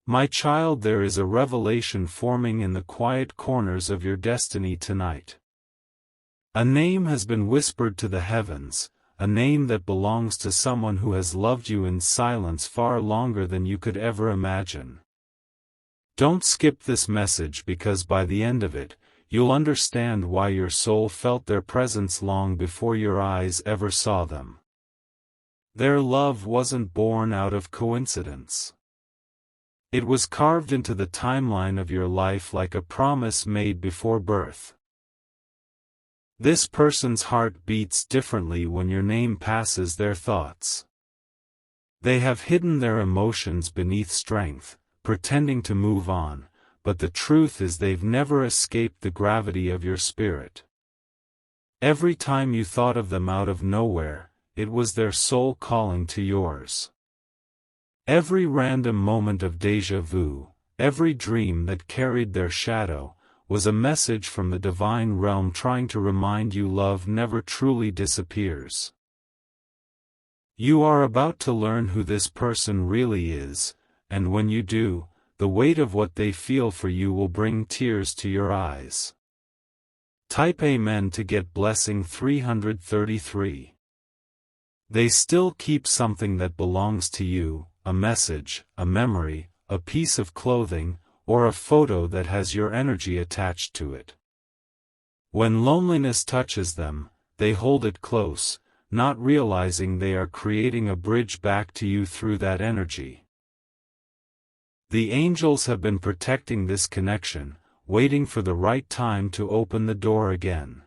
My child, there is a revelation forming in the quiet corners of your destiny tonight. A name has been whispered to the heavens, a name that belongs to someone who has loved you in silence far longer than you could ever imagine. Don't skip this message, because by the end of it, you'll understand why your soul felt their presence long before your eyes ever saw them. Their love wasn't born out of coincidence. It was carved into the timeline of your life like a promise made before birth. This person's heart beats differently when your name passes their thoughts. They have hidden their emotions beneath strength, pretending to move on, but the truth is they've never escaped the gravity of your spirit. Every time you thought of them out of nowhere, it was their soul calling to yours. Every random moment of déjà vu, every dream that carried their shadow, was a message from the divine realm trying to remind you love never truly disappears. You are about to learn who this person really is, and when you do, the weight of what they feel for you will bring tears to your eyes. Type Amen to get blessing 333. They still keep something that belongs to you, a message, a memory, a piece of clothing, or a photo that has your energy attached to it. When loneliness touches them, they hold it close, not realizing they are creating a bridge back to you through that energy. The angels have been protecting this connection, waiting for the right time to open the door again.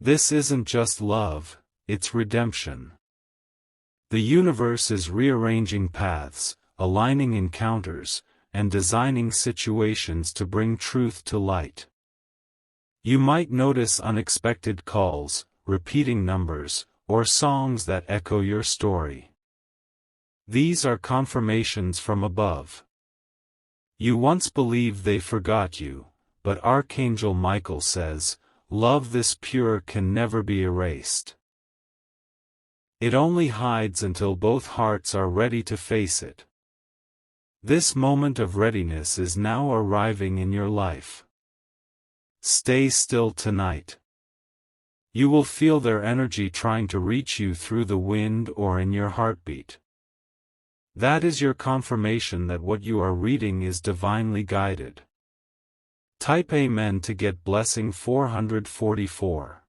This isn't just love, it's redemption. The universe is rearranging paths, aligning encounters, and designing situations to bring truth to light. You might notice unexpected calls, repeating numbers, or songs that echo your story. These are confirmations from above. You once believed they forgot you, but Archangel Michael says, "Love this pure can never be erased. It only hides until both hearts are ready to face it." This moment of readiness is now arriving in your life. Stay still tonight. You will feel their energy trying to reach you through the wind or in your heartbeat. That is your confirmation that what you are reading is divinely guided. Type Amen to get blessing 444.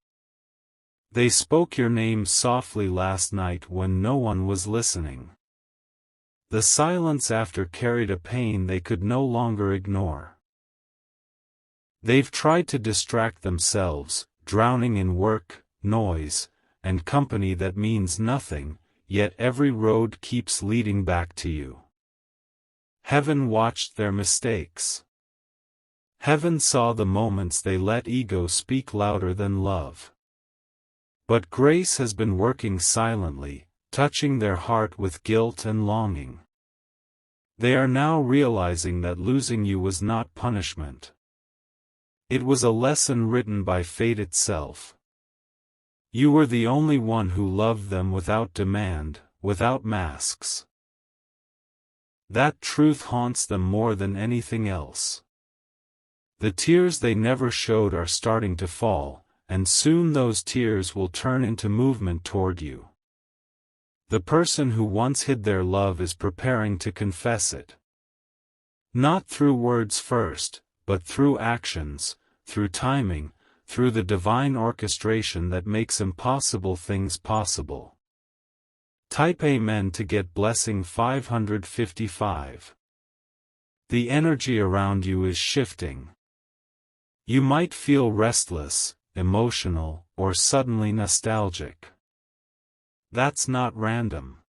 They spoke your name softly last night when no one was listening. The silence after carried a pain they could no longer ignore. They've tried to distract themselves, drowning in work, noise, and company that means nothing, yet every road keeps leading back to you. Heaven watched their mistakes. Heaven saw the moments they let ego speak louder than love. But grace has been working silently, touching their heart with guilt and longing. They are now realizing that losing you was not punishment. It was a lesson written by fate itself. You were the only one who loved them without demand, without masks. That truth haunts them more than anything else. The tears they never showed are starting to fall, and soon those tears will turn into movement toward you. The person who once hid their love is preparing to confess it. Not through words first, but through actions, through timing, through the divine orchestration that makes impossible things possible. Type Amen to get blessing 555. The energy around you is shifting. You might feel restless, emotional, or suddenly nostalgic. That's not random.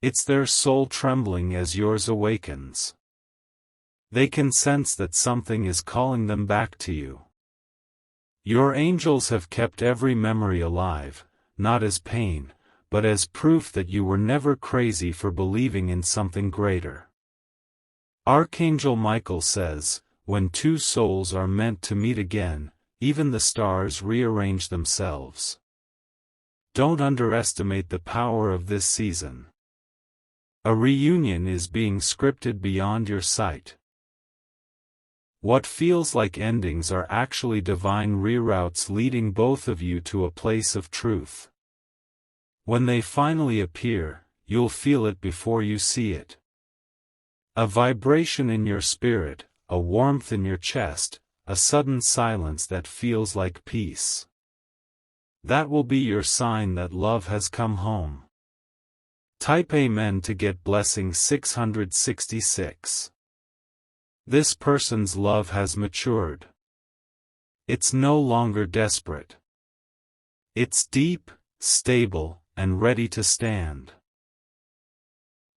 It's their soul trembling as yours awakens. They can sense that something is calling them back to you. Your angels have kept every memory alive, not as pain, but as proof that you were never crazy for believing in something greater. Archangel Michael says, when two souls are meant to meet again, even the stars rearrange themselves. Don't underestimate the power of this season. A reunion is being scripted beyond your sight. What feels like endings are actually divine reroutes leading both of you to a place of truth. When they finally appear, you'll feel it before you see it. A vibration in your spirit, a warmth in your chest, a sudden silence that feels like peace. That will be your sign that love has come home. Type Amen to get blessing 666. This person's love has matured. It's no longer desperate. It's deep, stable, and ready to stand.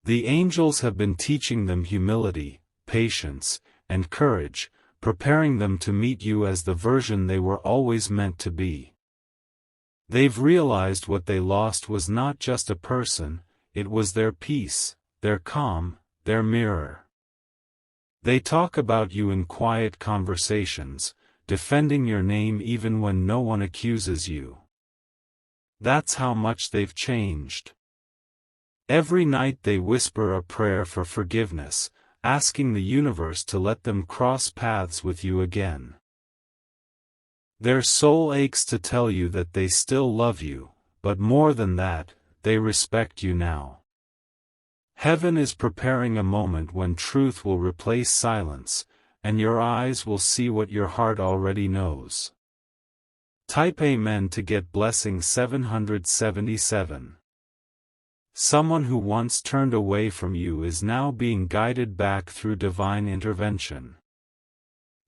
The angels have been teaching them humility, patience, and courage, preparing them to meet you as the version they were always meant to be. They've realized what they lost was not just a person, it was their peace, their calm, their mirror. They talk about you in quiet conversations, defending your name even when no one accuses you. That's how much they've changed. Every night they whisper a prayer for forgiveness, asking the universe to let them cross paths with you again. Their soul aches to tell you that they still love you, but more than that, they respect you now. Heaven is preparing a moment when truth will replace silence, and your eyes will see what your heart already knows. Type Amen to get blessing 777. Someone who once turned away from you is now being guided back through divine intervention.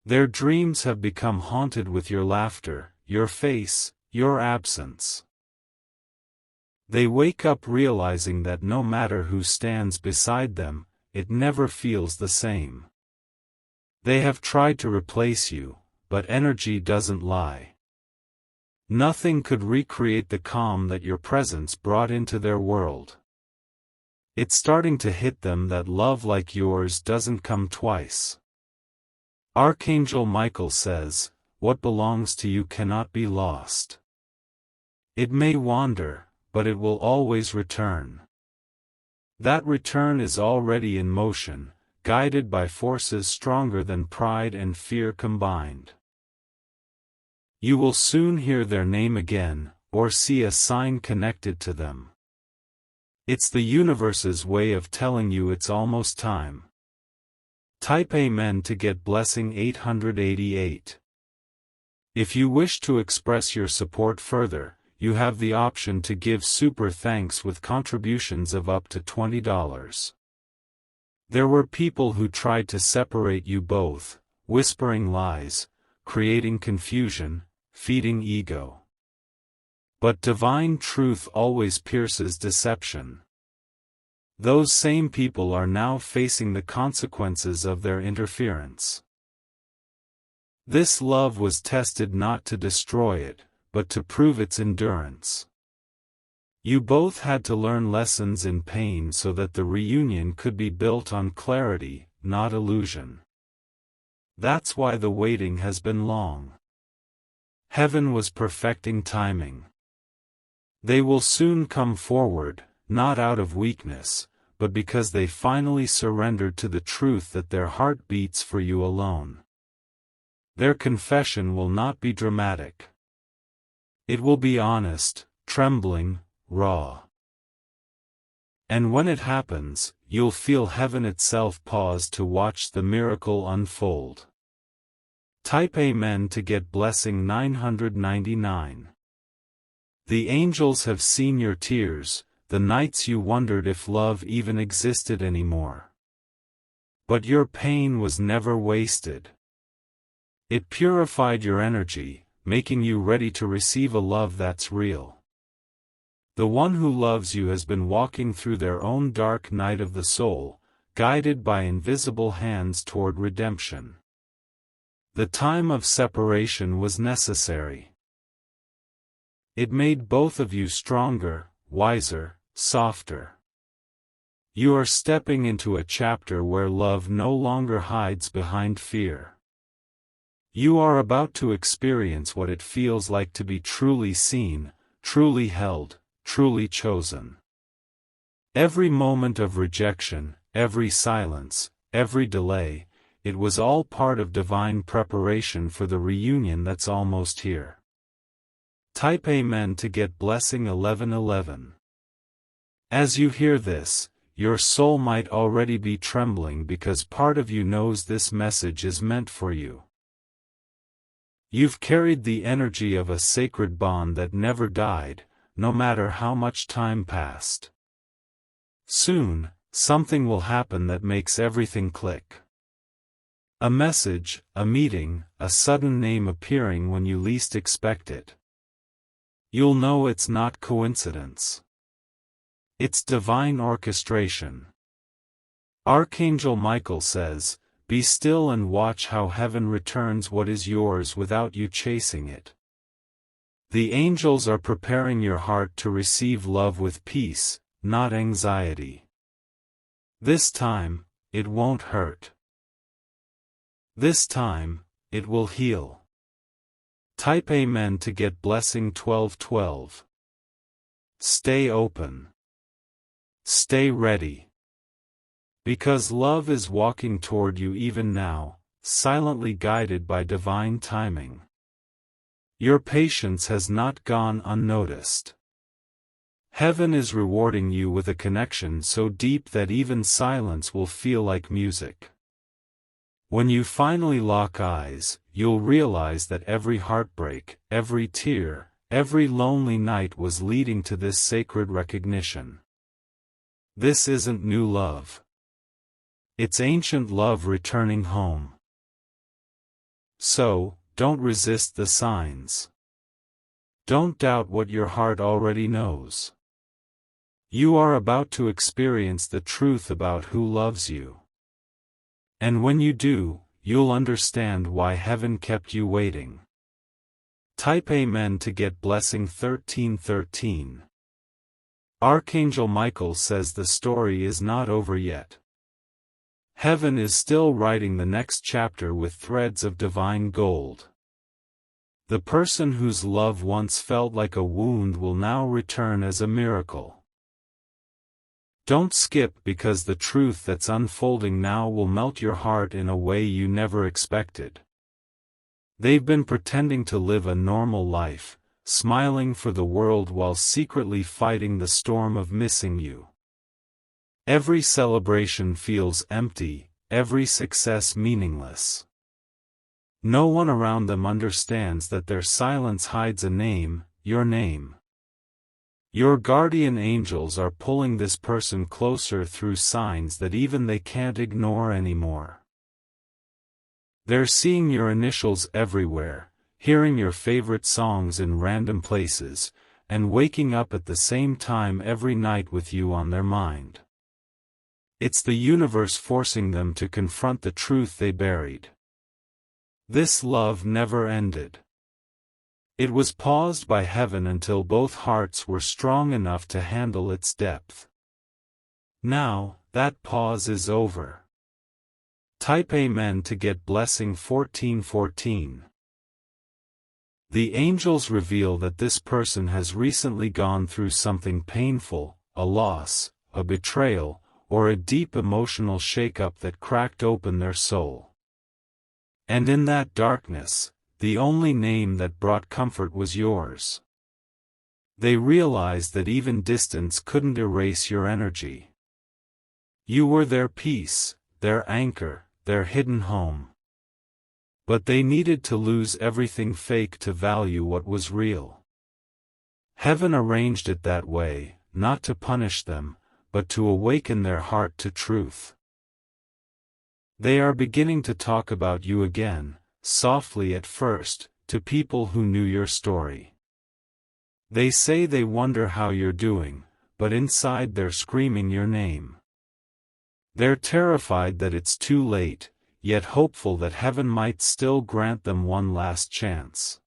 Their dreams have become haunted with your laughter, your face, your absence. They wake up realizing that no matter who stands beside them, it never feels the same. They have tried to replace you, but energy doesn't lie. Nothing could recreate the calm that your presence brought into their world. It's starting to hit them that love like yours doesn't come twice. Archangel Michael says, "What belongs to you cannot be lost. It may wander, but it will always return." That return is already in motion, guided by forces stronger than pride and fear combined. You will soon hear their name again, or see a sign connected to them. It's the universe's way of telling you it's almost time. Type Amen to get blessing 888. If you wish to express your support further, you have the option to give super thanks with contributions of up to $20. There were people who tried to separate you both, whispering lies, creating confusion, feeding ego. But divine truth always pierces deception. Those same people are now facing the consequences of their interference. This love was tested not to destroy it, but to prove its endurance. You both had to learn lessons in pain so that the reunion could be built on clarity, not illusion. That's why the waiting has been long. Heaven was perfecting timing. They will soon come forward, not out of weakness, but because they finally surrendered to the truth that their heart beats for you alone. Their confession will not be dramatic. It will be honest, trembling, raw. And when it happens, you'll feel heaven itself pause to watch the miracle unfold. Type Amen to get blessing 999. The angels have seen your tears, the nights you wondered if love even existed anymore. But your pain was never wasted. It purified your energy, making you ready to receive a love that's real. The one who loves you has been walking through their own dark night of the soul, guided by invisible hands toward redemption. The time of separation was necessary. It made both of you stronger, wiser, softer. You are stepping into a chapter where love no longer hides behind fear. You are about to experience what it feels like to be truly seen, truly held, truly chosen. Every moment of rejection, every silence, every delay, it was all part of divine preparation for the reunion that's almost here. Type Amen to get blessing 1111. As you hear this, your soul might already be trembling because part of you knows this message is meant for you. You've carried the energy of a sacred bond that never died, no matter how much time passed. Soon, something will happen that makes everything click. A message, a meeting, a sudden name appearing when you least expect it. You'll know it's not coincidence. It's divine orchestration. Archangel Michael says, "Be still and watch how heaven returns what is yours without you chasing it." The angels are preparing your heart to receive love with peace, not anxiety. This time, it won't hurt. This time, it will heal. Type Amen to get blessing 1212. Stay open. Stay ready. Because love is walking toward you even now, silently guided by divine timing. Your patience has not gone unnoticed. Heaven is rewarding you with a connection so deep that even silence will feel like music. When you finally lock eyes, you'll realize that every heartbreak, every tear, every lonely night was leading to this sacred recognition. This isn't new love. It's ancient love returning home. So, don't resist the signs. Don't doubt what your heart already knows. You are about to experience the truth about who loves you. And when you do, you'll understand why heaven kept you waiting. Type Amen to get blessing 1313. Archangel Michael says the story is not over yet. Heaven is still writing the next chapter with threads of divine gold. The person whose love once felt like a wound will now return as a miracle. Don't skip because the truth that's unfolding now will melt your heart in a way you never expected. They've been pretending to live a normal life, smiling for the world while secretly fighting the storm of missing you. Every celebration feels empty, every success meaningless. No one around them understands that their silence hides a name, your name. Your guardian angels are pulling this person closer through signs that even they can't ignore anymore. They're seeing your initials everywhere, hearing your favorite songs in random places, and waking up at the same time every night with you on their mind. It's the universe forcing them to confront the truth they buried. This love never ended. It was paused by heaven until both hearts were strong enough to handle its depth. Now, that pause is over. Type Amen to get blessing 1414. The angels reveal that this person has recently gone through something painful, a loss, a betrayal, or a deep emotional shakeup that cracked open their soul. And in that darkness, the only name that brought comfort was yours. They realized that even distance couldn't erase your energy. You were their peace, their anchor, their hidden home. But they needed to lose everything fake to value what was real. Heaven arranged it that way, not to punish them, but to awaken their heart to truth. They are beginning to talk about you again, softly at first, to people who knew your story. They say they wonder how you're doing, but inside they're screaming your name. They're terrified that it's too late, yet hopeful that heaven might still grant them one last chance.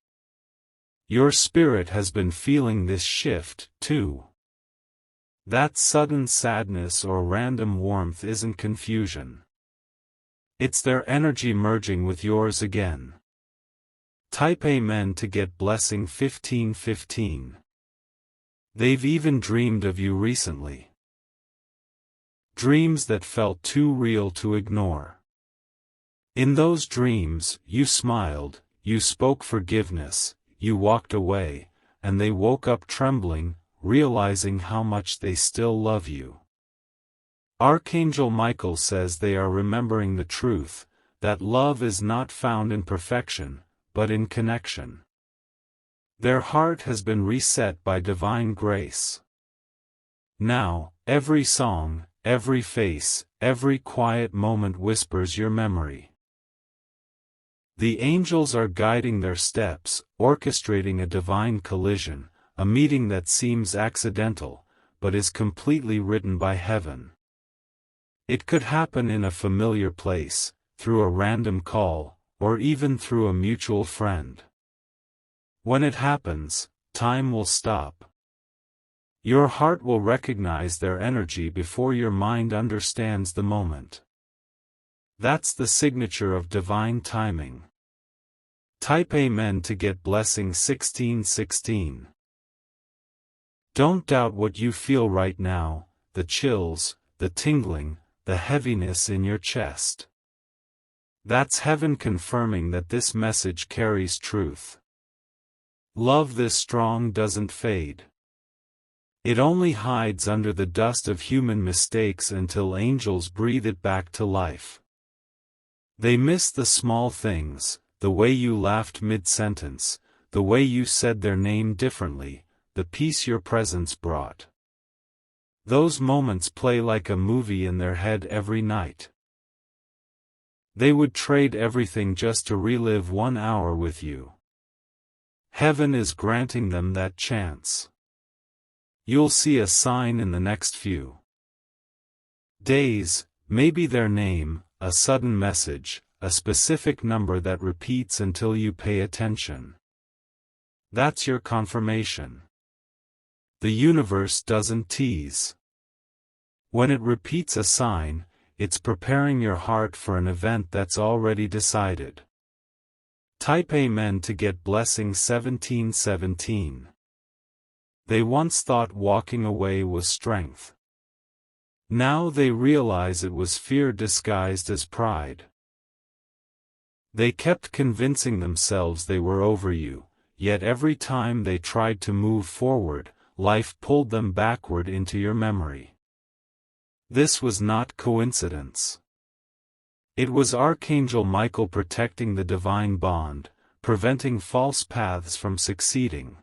Your spirit has been feeling this shift, too. That sudden sadness or random warmth isn't confusion. It's their energy merging with yours again. Type Amen to get blessing 1515. They've even dreamed of you recently. dreams that felt too real to ignore. In those dreams, you smiled, you spoke forgiveness, you walked away, and they woke up trembling, realizing how much they still love you. Archangel Michael says they are remembering the truth, that love is not found in perfection, but in connection. Their heart has been reset by divine grace. Now, every song, every face, every quiet moment whispers your memory. The angels are guiding their steps, orchestrating a divine collision, a meeting that seems accidental, but is completely written by heaven. It could happen in a familiar place, through a random call, or even through a mutual friend. When it happens, time will stop. Your heart will recognize their energy before your mind understands the moment. That's the signature of divine timing. Type Amen to get blessing 1616. Don't doubt what you feel right now, the chills, the tingling, the heaviness in your chest. That's heaven confirming that this message carries truth. Love this strong doesn't fade. It only hides under the dust of human mistakes until angels breathe it back to life. They miss the small things, the way you laughed mid-sentence, the way you said their name differently, the peace your presence brought. Those moments play like a movie in their head every night. They would trade everything just to relive 1 hour with you. Heaven is granting them that chance. You'll see a sign in the next few days, maybe their name, a sudden message, a specific number that repeats until you pay attention. That's your confirmation. The universe doesn't tease. When it repeats a sign, it's preparing your heart for an event that's already decided. Type Amen to get blessing 1717. They once thought walking away was strength. Now they realize it was fear disguised as pride. They kept convincing themselves they were over you, yet every time they tried to move forward, life pulled them backward into your memory. This was not coincidence. It was Archangel Michael protecting the divine bond, preventing false paths from succeeding.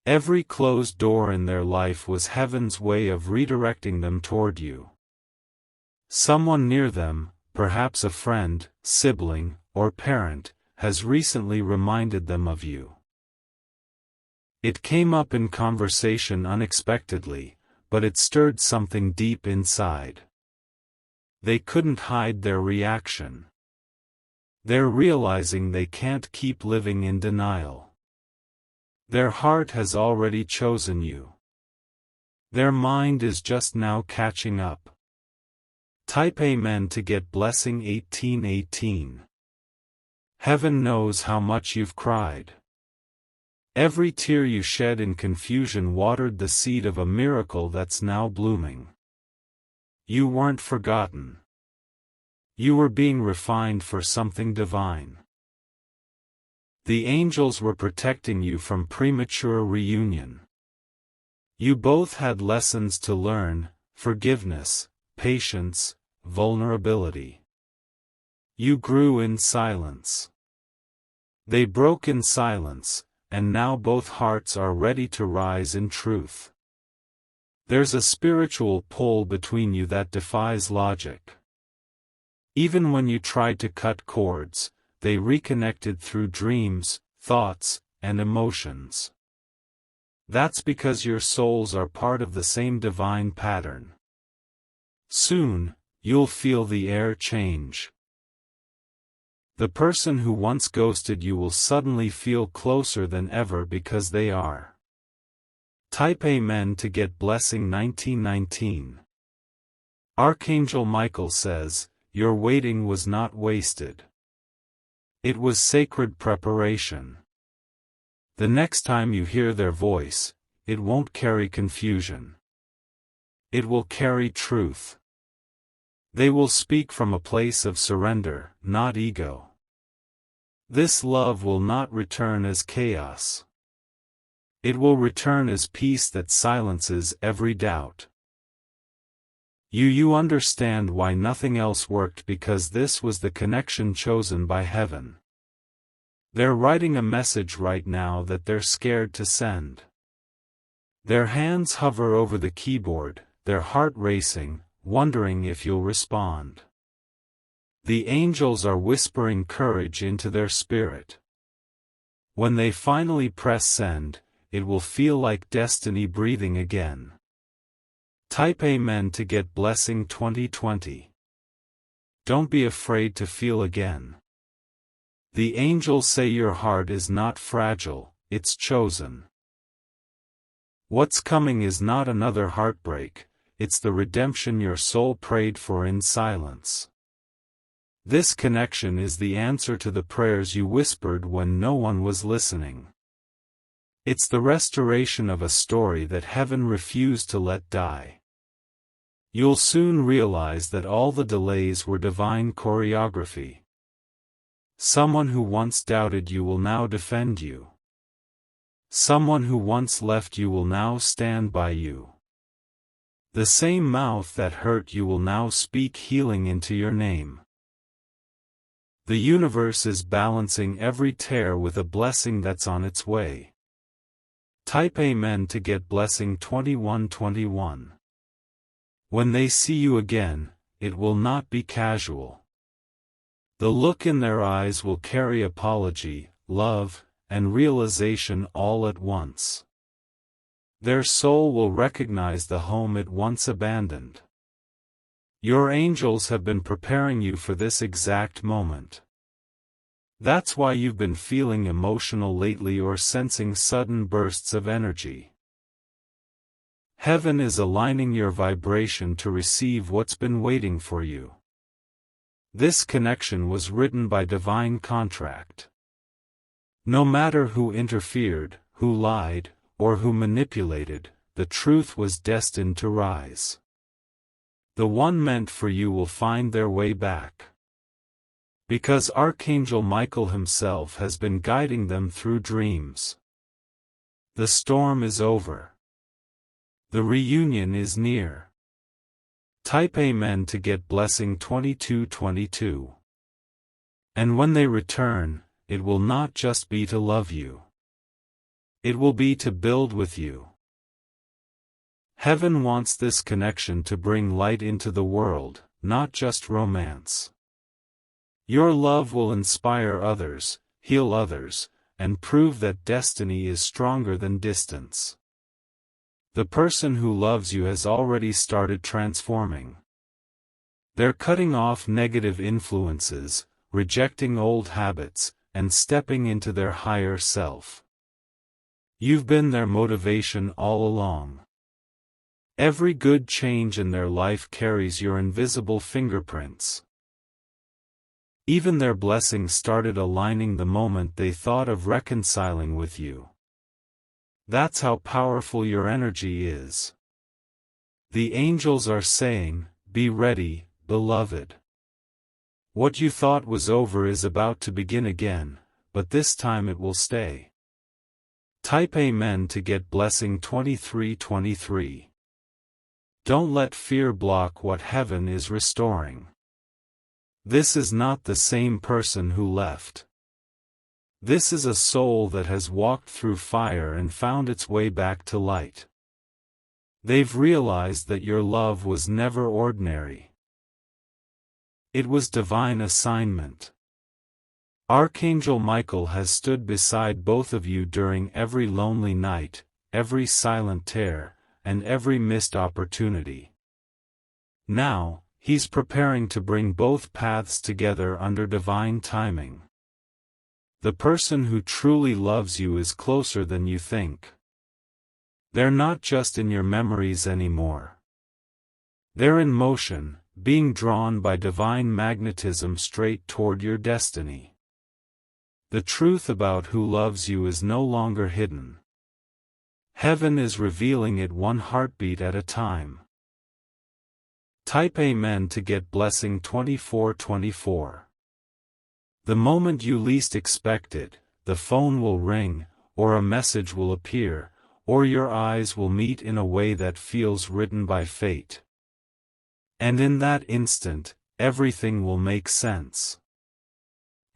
Every closed door in their life was heaven's way of redirecting them toward you. Someone near them, perhaps a friend, sibling, or parent, has recently reminded them of you. It came up in conversation unexpectedly, but it stirred something deep inside. They couldn't hide their reaction. They're realizing they can't keep living in denial. Their heart has already chosen you. Their mind is just now catching up. Type Amen to get blessing 1818. Heaven knows how much you've cried. Every tear you shed in confusion watered the seed of a miracle that's now blooming. You weren't forgotten. You were being refined for something divine. The angels were protecting you from premature reunion. You both had lessons to learn: forgiveness, patience, vulnerability. You grew in silence. They broke in silence, and now both hearts are ready to rise in truth. There's a spiritual pull between you that defies logic. Even when you tried to cut cords, they reconnected through dreams, thoughts, and emotions. That's because your souls are part of the same divine pattern. Soon, you'll feel the air change. The person who once ghosted you will suddenly feel closer than ever because they are. Type Amen to get blessing 1919. Archangel Michael says, your waiting was not wasted. It was sacred preparation. The next time you hear their voice, it won't carry confusion. It will carry truth. They will speak from a place of surrender, not ego. This love will not return as chaos. It will return as peace that silences every doubt. You understand why nothing else worked, because this was the connection chosen by heaven. They're writing a message right now that they're scared to send. Their hands hover over the keyboard, their heart racing, wondering if you'll respond. The angels are whispering courage into their spirit. When they finally press send, it will feel like destiny breathing again. Type Amen to get Blessing 2020. Don't be afraid to feel again. The angels say your heart is not fragile, it's chosen. What's coming is not another heartbreak, it's the redemption your soul prayed for in silence. This connection is the answer to the prayers you whispered when no one was listening. It's the restoration of a story that heaven refused to let die. You'll soon realize that all the delays were divine choreography. Someone who once doubted you will now defend you. Someone who once left you will now stand by you. The same mouth that hurt you will now speak healing into your name. The universe is balancing every tear with a blessing that's on its way. Type Amen to get Blessing 2121. When they see you again, it will not be casual. The look in their eyes will carry apology, love, and realization all at once. Their soul will recognize the home it once abandoned. Your angels have been preparing you for this exact moment. That's why you've been feeling emotional lately or sensing sudden bursts of energy. Heaven is aligning your vibration to receive what's been waiting for you. This connection was written by divine contract. No matter who interfered, who lied, or who manipulated, the truth was destined to rise. The one meant for you will find their way back. Because Archangel Michael himself has been guiding them through dreams. The storm is over. The reunion is near. Type Amen to get Blessing 2222. And when they return, it will not just be to love you. It will be to build with you. Heaven wants this connection to bring light into the world, not just romance. Your love will inspire others, heal others, and prove that destiny is stronger than distance. The person who loves you has already started transforming. They're cutting off negative influences, rejecting old habits, and stepping into their higher self. You've been their motivation all along. Every good change in their life carries your invisible fingerprints. Even their blessings started aligning the moment they thought of reconciling with you. That's how powerful your energy is. The angels are saying, be ready, beloved. What you thought was over is about to begin again, but this time it will stay. Type Amen to get Blessing 2323. Don't let fear block what heaven is restoring. This is not the same person who left. This is a soul that has walked through fire and found its way back to light. They've realized that your love was never ordinary. It was divine assignment. Archangel Michael has stood beside both of you during every lonely night, every silent tear, and every missed opportunity. Now, he's preparing to bring both paths together under divine timing. The person who truly loves you is closer than you think. They're not just in your memories anymore. They're in motion, being drawn by divine magnetism straight toward your destiny. The truth about who loves you is no longer hidden. Heaven is revealing it one heartbeat at a time. Type Amen to get blessing 2424. The moment you least expect it, the phone will ring, or a message will appear, or your eyes will meet in a way that feels written by fate. And in that instant, everything will make sense.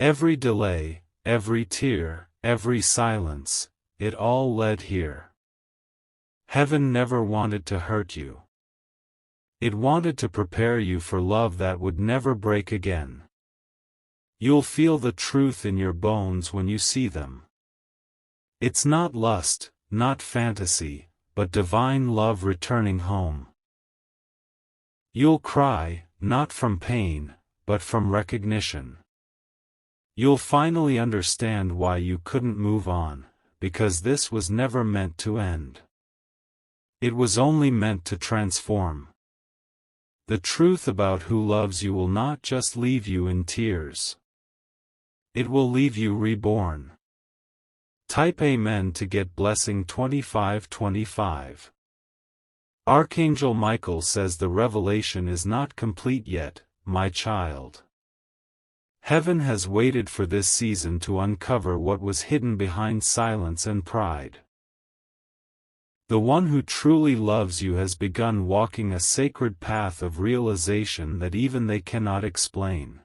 Every delay, every tear, every silence, it all led here. Heaven never wanted to hurt you. It wanted to prepare you for love that would never break again. You'll feel the truth in your bones when you see them. It's not lust, not fantasy, but divine love returning home. You'll cry, not from pain, but from recognition. You'll finally understand why you couldn't move on, because this was never meant to end. It was only meant to transform. The truth about who loves you will not just leave you in tears. It will leave you reborn. Type Amen to get blessing 2525. Archangel Michael says the revelation is not complete yet, my child. Heaven has waited for this season to uncover what was hidden behind silence and pride. The one who truly loves you has begun walking a sacred path of realization that even they cannot explain.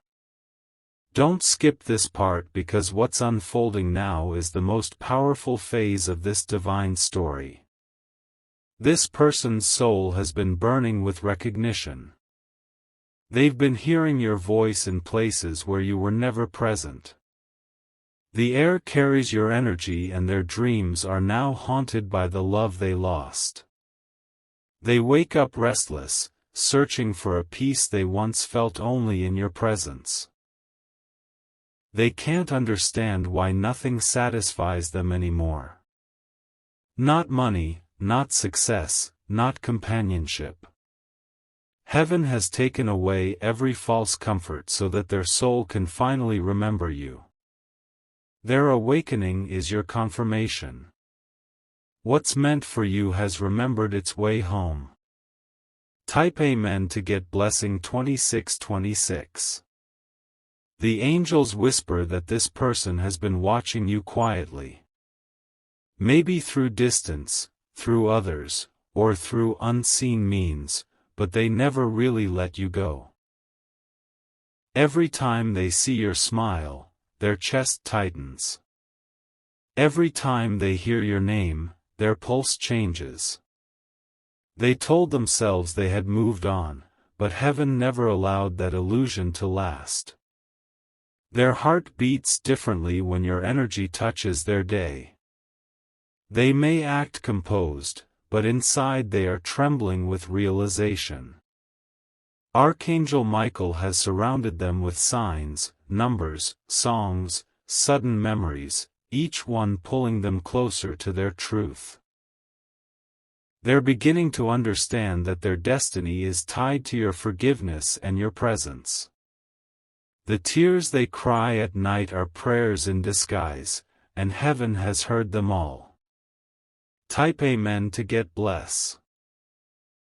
Don't skip this part because what's unfolding now is the most powerful phase of this divine story. This person's soul has been burning with recognition. They've been hearing your voice in places where you were never present. The air carries your energy and their dreams are now haunted by the love they lost. They wake up restless, searching for a peace they once felt only in your presence. They can't understand why nothing satisfies them anymore. Not money, not success, not companionship. Heaven has taken away every false comfort so that their soul can finally remember you. Their awakening is your confirmation. What's meant for you has remembered its way home. Type Amen to get blessing 2626. The angels whisper that this person has been watching you quietly. Maybe through distance, through others, or through unseen means, but they never really let you go. Every time they see your smile, their chest tightens. Every time they hear your name, their pulse changes. They told themselves they had moved on, but heaven never allowed that illusion to last. Their heart beats differently when your energy touches their day. They may act composed, but inside they are trembling with realization. Archangel Michael has surrounded them with signs, numbers, songs, sudden memories, each one pulling them closer to their truth. They're beginning to understand that their destiny is tied to your forgiveness and your presence. The tears they cry at night are prayers in disguise, and heaven has heard them all. Type Amen to get bless.